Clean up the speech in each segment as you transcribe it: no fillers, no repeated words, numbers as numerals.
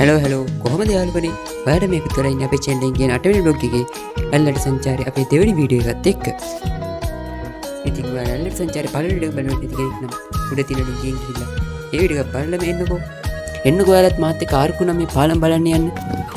Hello කොහොමද යාළුවනේ ඔයාලට මේක කරලා ඉන්නේ අපේ channel එකේ 8 වෙනි vlog එකේ ඇල්ලට සංචාරයේ අපේ දෙවෙනි වීඩියෝ එකත් එක්ක. ඉතින් ඔයාලා ඇල්ලට සංචාරයේ පළවෙනි වීඩියෝ බලන්න ඉතින් නම් උඩ තියෙන link එකෙන් ගිහිල්ලා ඒ වීඩියෝ එක බලලා එන්නකෝ ඔයාලත් මාත් එක්ක ආරක්කු නම් මේ පාලම් බලන්න යන්න.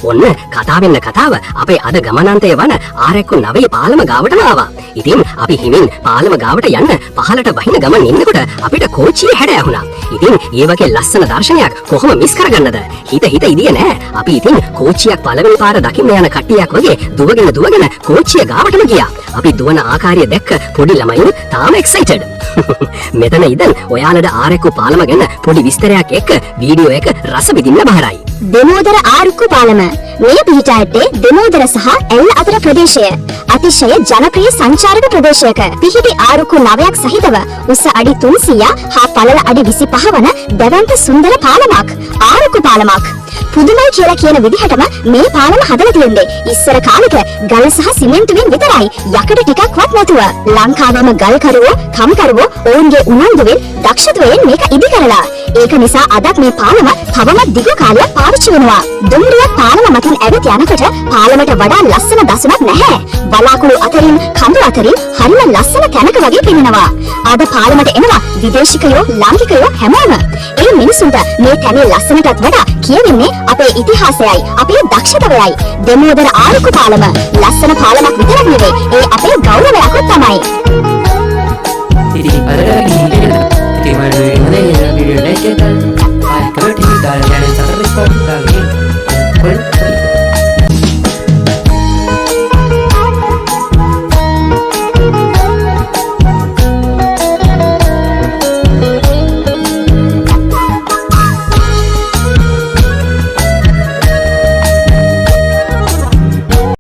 ඔන්න කතා වෙන්න කතාව අපේ අද ගමනාන්තය වන ආරක්කු 9 පාලම ගාවට ආවා. ඉතින් අපි හිමින් පාලම ගාවට යන්න පහලට වහින ගමන් ඉන්නකොට අපිට කෝච්චිය හැඩ ඇහුණා. ඉතින් ඒ වගේ ලස්සන දර්ශනයක් කොහොම මිස් කරගන්නද? හිත ඉදියේ නෑ. අපි ඉතින් කෝච්චියක් පළවෙනි පාර දකින්න යන කට්ටියක් වගේ දුවගෙන කෝච්චිය ගාවටම ගියා. අපි දුවන ආකාරය දැක්ක පොඩි ළමයින් තාම එක්සයිටඩ්. මෙතන ඉඳන් ඔයාලට ආරක්කු පාලම ගැන පොඩි විස්තරයක් එක්ක වීඩියෝ එක රස විඳින්න බහරයි. දෙමෝදර ආරක්කු පාලම මේ පිහිටා ඇත්තේ දෙමෝදර සහ ඇල්ල අතර ප්‍රදේශය. අතිශය ජනප්‍රිය සංචාරක ප්‍රදේශයක පිහිටි ආරක්කු 9ක් සහිතව උස අඩි 300 හා පළල අඩි 25 වන දැවැන්ත සුන්දර පාලමක්. ආරක්කු පාලමක්. පුදුමයි කියලා කියන විදිහටම මේ පාලම හදලා තියෙන්නේ ඉස්සර කාලෙක ගල් සහ සිමෙන්තුවෙන් විතරයි. යකඩ ටිකක්වත් නැතුව. ලංකාවේම ගල්කරුවෝ, කම්කරුවෝ ඔවුන්ගේ උනන්දුවෙන්, දක්ෂතාවයෙන් මේක ඉදි කරලා. ඒක නිසා අදත් මේ පාලම තවමත් දිග කාලයක් පාවිච්චි වෙනවා. දුම්රිය පාලම මතින් ඇවිත් යනකොට පාලමට වඩා ලස්සන දසුනක් නැහැ. බලාකුළු අතරින් කඳු අතරින් හරිම ලස්සන තැනක වගේ පෙනෙනවා. අද පාලමට එනවා විදේශිකයෝ, ලාංකිකයෝ හැමෝම. ඒ මිනිසුන්ට මේ තැනේ ලස්සනටත් වඩා කියවෙන්නේ අපේ ඉතිහාසයයි, අපේ දක්ෂතාවයයි. දෙමෝදර ආරක්කු පාලම ලස්සන පාලමක් විතරක් නෙවෙයි, ඒ අපේ ගෞරවයක්වත් තමයි. ඉතින් වීඩියෝ like කරලා ආයෙ කමෙන්ට් එකක් දාලා යන්න සබස්ක්‍රයිබ් කරලා